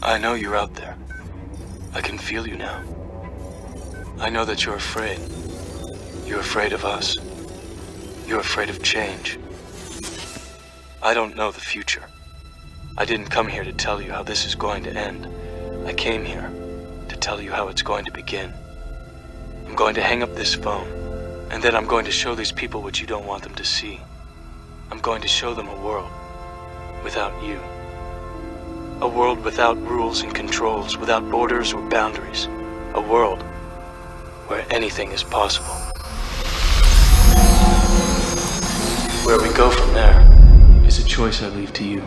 I know you're out there. I can feel you now. I know that you're afraid. You're afraid of us. You're afraid of change. I don't know the future. I didn't come here to tell you how this is going to end. I came here to tell you how it's going to begin. I'm going to hang up this phone, and then I'm going to show these people what you don't want them to see. I'm going to show them a world without you. A world without rules and controls, without borders or boundaries. A world where anything is possible. Where we go from there is a choice I leave to you.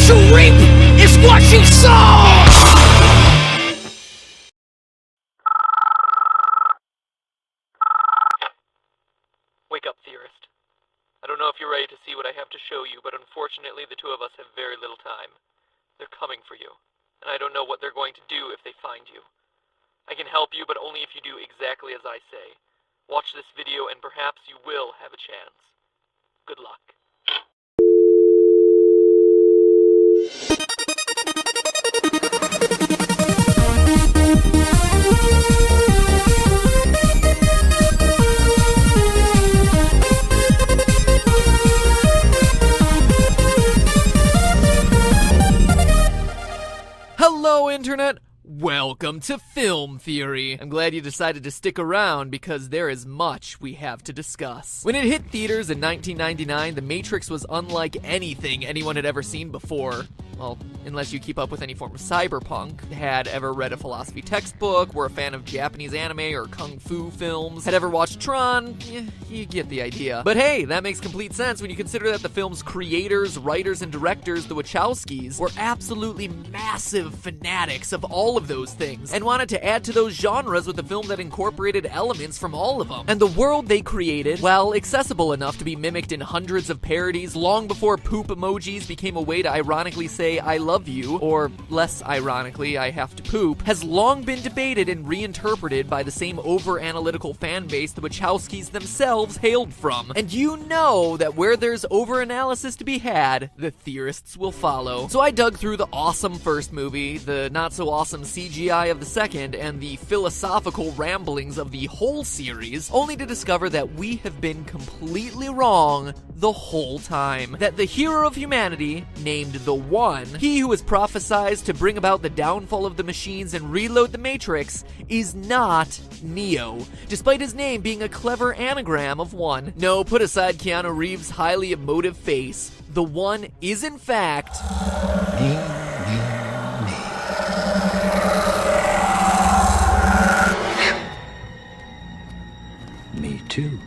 you reap is what you sow! Wake up, theorist. I don't know if you're ready to see what I have to show you, but unfortunately the two of us have very little time. They're coming for you, and I don't know what they're going to do if they find you. I can help you, but only if you do exactly as I say. Watch this video and perhaps you will have a chance. Good luck. Hello, Internet! Welcome to Film Theory. I'm glad you decided to stick around because there is much we have to discuss. When it hit theaters in 1999, The Matrix was unlike anything anyone had ever seen before. Well, unless you keep up with any form of cyberpunk, had ever read a philosophy textbook, were a fan of Japanese anime or kung fu films, had ever watched Tron, you get the idea. But hey, that makes complete sense when you consider that the film's creators, writers, and directors, the Wachowskis, were absolutely massive fanatics of all of those things, and wanted to add to those genres with a film that incorporated elements from all of them. And the world they created, while accessible enough to be mimicked in hundreds of parodies long before poop emojis became a way to ironically say I love you, or less ironically, I have to poop, has long been debated and reinterpreted by the same over-analytical fan base the Wachowskis themselves hailed from. And you know that where there's over-analysis to be had, the theorists will follow. So I dug through the awesome first movie, the not-so-awesome CGI of the second, and the philosophical ramblings of the whole series, only to discover that we have been completely wrong the whole time. That the hero of humanity, named the One, he who was prophesized to bring about the downfall of the machines and reload the Matrix, is not Neo, despite his name being a clever anagram of one. No, put aside Keanu Reeves' highly emotive face. The One is in fact... Me too.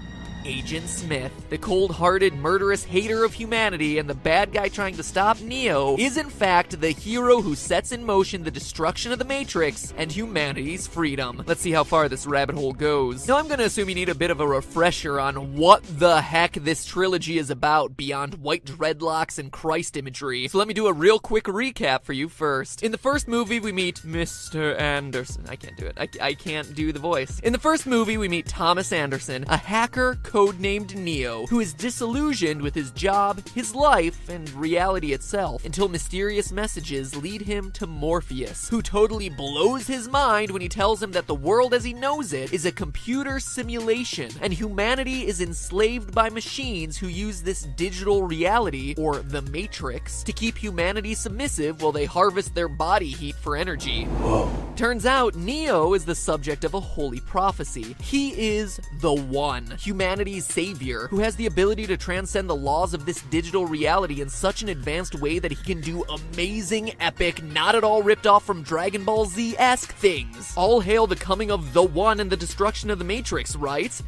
Agent Smith, the cold-hearted, murderous hater of humanity and the bad guy trying to stop Neo, is in fact the hero who sets in motion the destruction of the Matrix and humanity's freedom. Let's see how far this rabbit hole goes. Now I'm gonna assume you need a bit of a refresher on what the heck this trilogy is about beyond white dreadlocks and Christ imagery. So let me do a real quick recap for you first. In the first movie, we meet Mr. Anderson. I can't do it. I can't do the voice. In the first movie, we meet Thomas Anderson, a hacker codenamed Neo, who is disillusioned with his job, his life, and reality itself, until mysterious messages lead him to Morpheus, who totally blows his mind when he tells him that the world as he knows it is a computer simulation, and humanity is enslaved by machines who use this digital reality, or the Matrix, to keep humanity submissive while they harvest their body heat for energy. Whoa. Turns out, Neo is the subject of a holy prophecy. He is the One, humanity's savior, who has the ability to transcend the laws of this digital reality in such an advanced way that he can do amazing, epic, not at all ripped off from Dragon Ball Z-esque things. All hail the coming of the One and the destruction of the Matrix, right?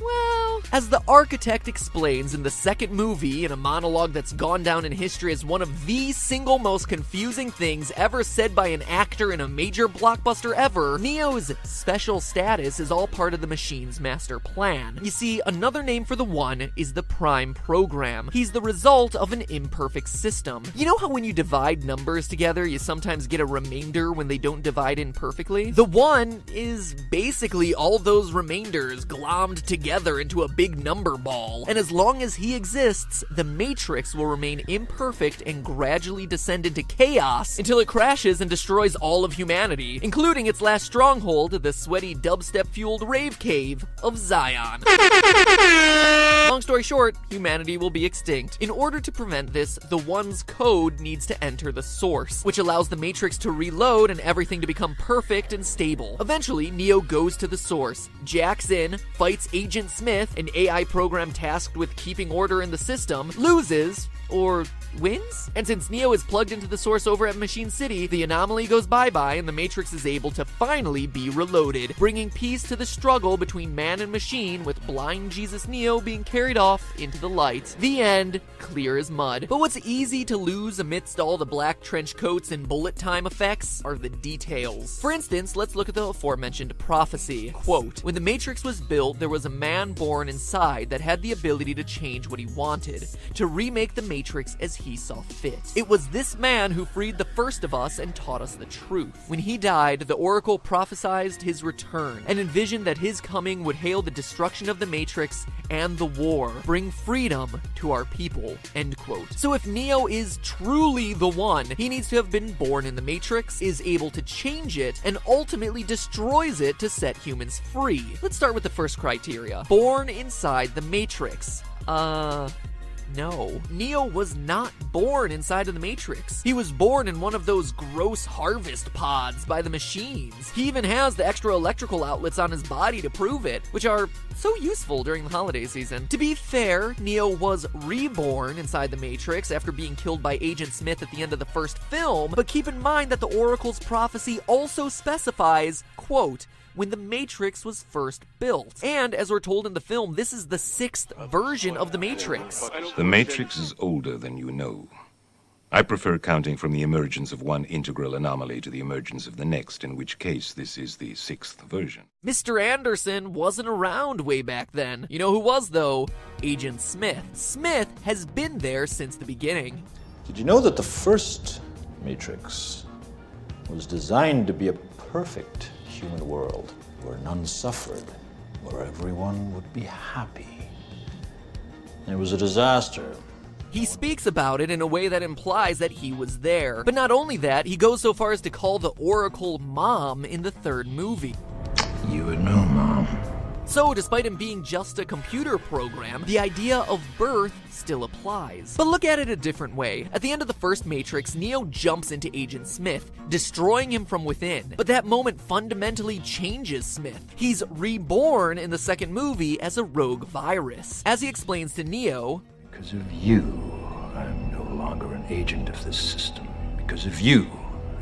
Well, as the architect explains in the second movie in a monologue that's gone down in history as one of the single most confusing things ever said by an actor in a major blockbuster ever, Neo's special status is all part of the machine's master plan. You see, another name for the One is the Prime Program. He's the result of an imperfect system. You know how when you divide numbers together, you sometimes get a remainder when they don't divide in perfectly? The One is basically all those remainders glommed together into a big number ball. And as long as he exists, the Matrix will remain imperfect and gradually descend into chaos until it crashes and destroys all of humanity, including its last stronghold, the sweaty dubstep-fueled rave cave of Zion. Long story short, humanity will be extinct. In order to prevent this, the One's code needs to enter the source, which allows the Matrix to reload and everything to become perfect and stable. Eventually, Neo goes to the source, jacks in, fights Agent Smith, an AI program tasked with keeping order in the system, loses, Or wins? And since Neo is plugged into the source over at Machine City, the anomaly goes bye-bye and the Matrix is able to finally be reloaded, bringing peace to the struggle between man and machine, with blind Jesus Neo being carried off into the light. The end, clear as mud. But what's easy to lose amidst all the black trench coats and bullet time effects are the details. For instance, let's look at the aforementioned prophecy. Quote, "When the Matrix was built, there was a man born inside that had the ability to change what he wanted, to remake the Matrix as he saw fit. It was this man who freed the first of us and taught us the truth. When he died, the Oracle prophesied his return and envisioned that his coming would hail the destruction of the Matrix and the war, bring freedom to our people." End quote. So if Neo is truly the one, he needs to have been born in the Matrix, is able to change it, and ultimately destroys it to set humans free. Let's start with the first criteria. Born inside the Matrix. No. Neo was not born inside of the Matrix. He was born in one of those gross harvest pods by the machines. He even has the extra electrical outlets on his body to prove it, which are so useful during the holiday season. To be fair, Neo was reborn inside the Matrix after being killed by Agent Smith at the end of the first film, but keep in mind that the Oracle's prophecy also specifies, quote, "when the Matrix was first built." And as we're told in the film, this is the 6th version of the Matrix. The Matrix is older than you know. I prefer counting from the emergence of one integral anomaly to the emergence of the next, in which case this is the 6th version. Mr. Anderson wasn't around way back then. You know who was, though? Agent Smith. Smith has been there since the beginning. Did you know that the first Matrix was designed to be a perfect human world where none suffered, where everyone would be happy? It was a disaster. He speaks about it in a way that implies that he was there. But not only that, he goes so far as to call the Oracle Mom in the 3rd movie. You would know, Mom. So, despite him being just a computer program, the idea of birth still applies. But look at it a different way. At the end of the first Matrix, Neo jumps into Agent Smith, destroying him from within. But that moment fundamentally changes Smith. He's reborn in the 2nd movie as a rogue virus. As he explains to Neo, "Because of you, I'm no longer an agent of this system. Because of you,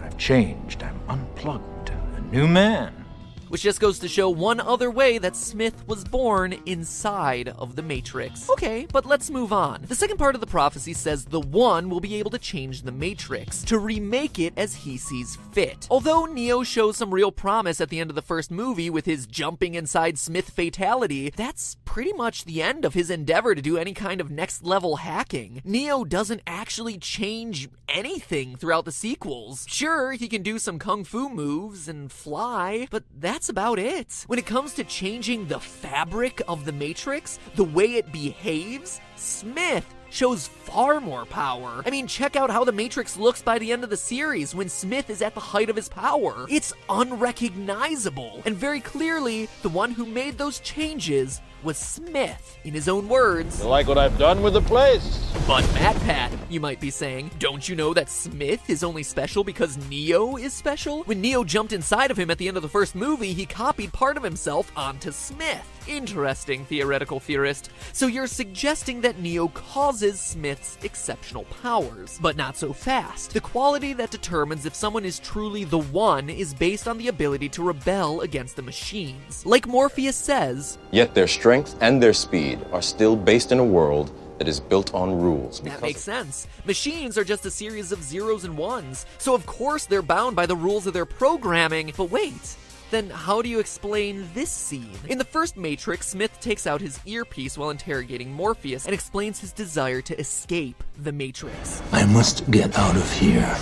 I've changed. I'm unplugged. A new man." which just goes to show one other way that Smith was born inside of the Matrix. Okay, but let's move on. The second part of the prophecy says the One will be able to change the Matrix, to remake it as he sees fit. Although Neo shows some real promise at the end of the first movie with his jumping inside Smith fatality, that's pretty much the end of his endeavor to do any kind of next level hacking. Neo doesn't actually change anything throughout the sequels. Sure, he can do some kung fu moves and fly, but that's about it. When it comes to changing the fabric of the Matrix, the way it behaves, Smith shows far more power. I mean, check out how the Matrix looks by the end of the series when Smith is at the height of his power. It's unrecognizable. And very clearly, the one who made those changes was Smith. In his own words, You like what I've done with the place? "But MatPat," you might be saying, "don't you know that Smith is only special because Neo is special?" When Neo jumped inside of him at the end of the first movie, he copied part of himself onto Smith. Interesting, theoretical theorist. So you're suggesting that Neo causes Smith's exceptional powers, but not so fast. The quality that determines if someone is truly the One is based on the ability to rebel against the machines. Like Morpheus says, Yet their strength and their speed are still based in a world that is built on rules. that makes sense. Machines are just a series of zeros and ones, so of course they're bound by the rules of their programming. But wait, then how do you explain this scene? In the first Matrix, Smith takes out his earpiece while interrogating Morpheus and explains his desire to escape the Matrix. I must get out of here.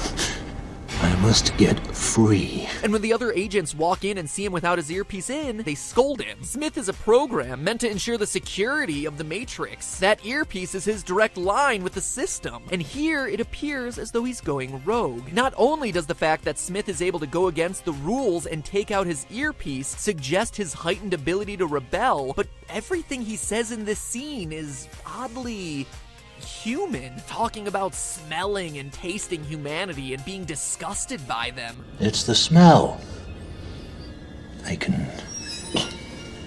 I must get free. And when the other agents walk in and see him without his earpiece in, they scold him. Smith is a program meant to ensure the security of the Matrix. That earpiece is his direct line with the system. And here it appears as though he's going rogue. Not only does the fact that Smith is able to go against the rules and take out his earpiece suggest his heightened ability to rebel, but everything he says in this scene is oddly human, talking about smelling and tasting humanity and being disgusted by them. It's the smell. I can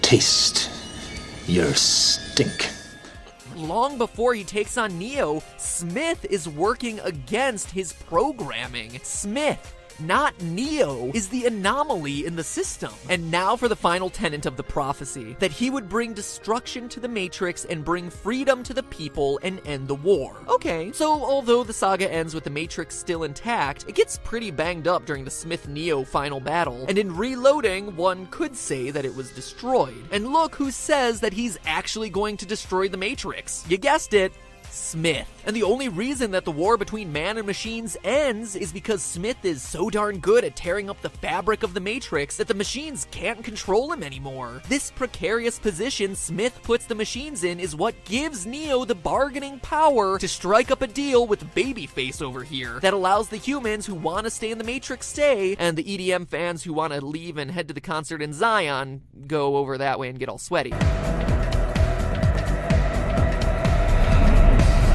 taste your stink. long before he takes on Neo, Smith is working against his programming. Smith, not Neo, is the anomaly in the system. And now for the final tenet of the prophecy, that he would bring destruction to the Matrix and bring freedom to the people and end the war. Okay, so although the saga ends with the Matrix still intact, it gets pretty banged up during the Smith-Neo final battle, and in reloading, one could say that it was destroyed. And look who says that he's actually going to destroy the Matrix. You guessed it. Smith. And the only reason that the war between man and machines ends is because Smith is so darn good at tearing up the fabric of the Matrix that the machines can't control him anymore. This precarious position Smith puts the machines in is what gives Neo the bargaining power to strike up a deal with Babyface over here that allows the humans who want to stay in the Matrix stay, and the EDM fans who want to leave and head to the concert in Zion go over that way and get all sweaty.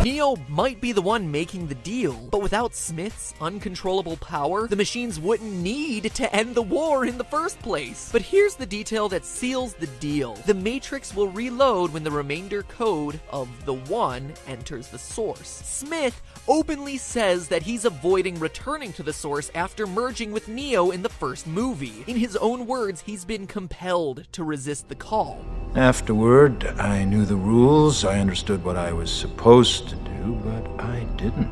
Neo might be the one making the deal, but without Smith's uncontrollable power, the machines wouldn't need to end the war in the first place. But here's the detail that seals the deal. The Matrix will reload when the remainder code of the One enters the source. Smith openly says that he's avoiding returning to the source after merging with Neo in the first movie. In his own words, he's been compelled to resist the call. Afterward, I knew the rules, I understood what I was supposed to do, but I didn't.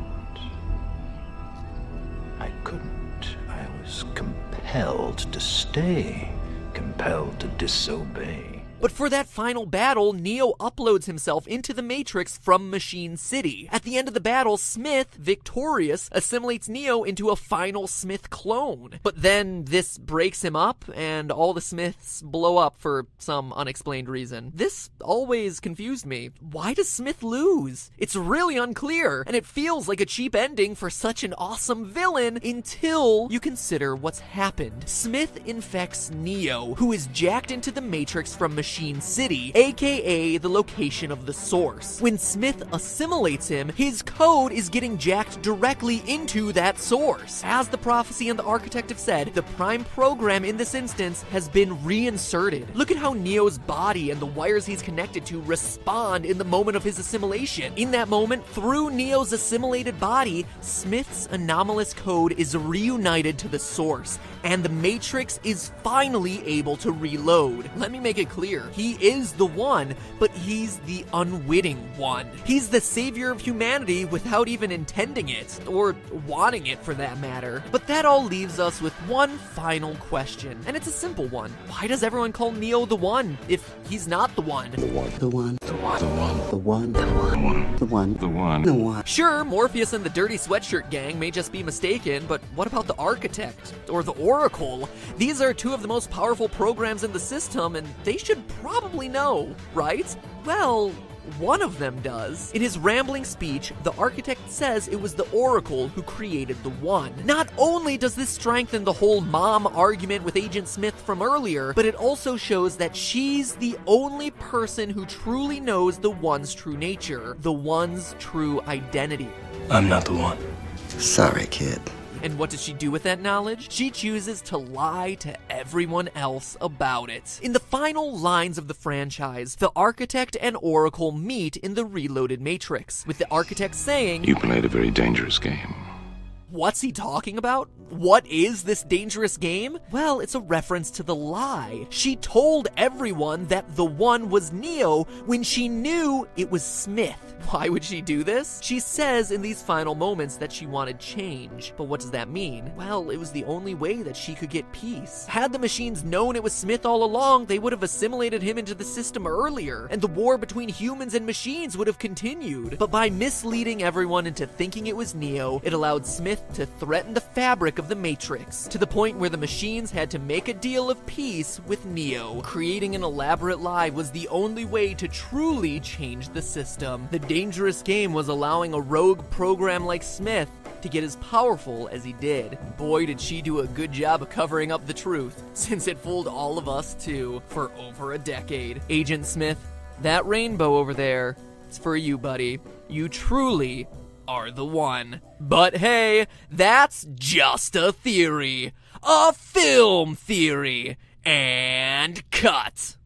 I couldn't. I was compelled to stay, compelled to disobey. But for that final battle, Neo uploads himself into the Matrix from Machine City. At the end of the battle, Smith, victorious, assimilates Neo into a final Smith clone. But then this breaks him up, and all the Smiths blow up for some unexplained reason. This always confused me. Why does Smith lose? It's really unclear, and it feels like a cheap ending for such an awesome villain until you consider what's happened. Smith infects Neo, who is jacked into the Matrix from Machine City, aka the location of the source. When Smith assimilates him, his code is getting jacked directly into that source. As the prophecy and the architect have said, the prime program in this instance has been reinserted. Look at how Neo's body and the wires he's connected to respond in the moment of his assimilation. In that moment, through Neo's assimilated body, Smith's anomalous code is reunited to the source, and the Matrix is finally able to reload. Let me make it clear. He is the One, but he's the unwitting one. He's the savior of humanity without even intending it, or wanting it for that matter. But that all leaves us with one final question, and it's a simple one. Why does everyone call Neo the One if he's not the one? The one. The one. The one. The one. The one. The one. The one. The one. The one. Sure, Morpheus and the Dirty Sweatshirt Gang may just be mistaken, but what about the Architect? Or the Oracle? These are two of the most powerful programs in the system, and they should probably know, right? Well, one of them does. In his rambling speech, the architect says it was the Oracle who created the One. Not only does this strengthen the whole mom argument with Agent Smith from earlier, but it also shows that she's the only person who truly knows the One's true nature, the One's true identity. I'm not the one. Sorry, kid. And what does she do with that knowledge? She chooses to lie to everyone else about it. In the final lines of the franchise, the Architect and Oracle meet in the reloaded Matrix, with the Architect saying, You played a very dangerous game. What's he talking about? What is this dangerous game? Well, it's a reference to the lie. She told everyone that the One was Neo when she knew it was Smith. Why would she do this? She says in these final moments that she wanted change. But what does that mean? Well, it was the only way that she could get peace. Had the machines known it was Smith all along, they would have assimilated him into the system earlier, and the war between humans and machines would have continued. But by misleading everyone into thinking it was Neo, it allowed Smith to threaten the fabric of the Matrix, to the point where the machines had to make a deal of peace with Neo. Creating an elaborate lie was the only way to truly change the system. The dangerous game was allowing a rogue program like Smith to get as powerful as he did. Boy, did she do a good job of covering up the truth, since it fooled all of us too, for over a decade. Agent Smith, that rainbow over there, it's for you, buddy. You truly are the One. But hey, that's just a theory. A film theory. And cut.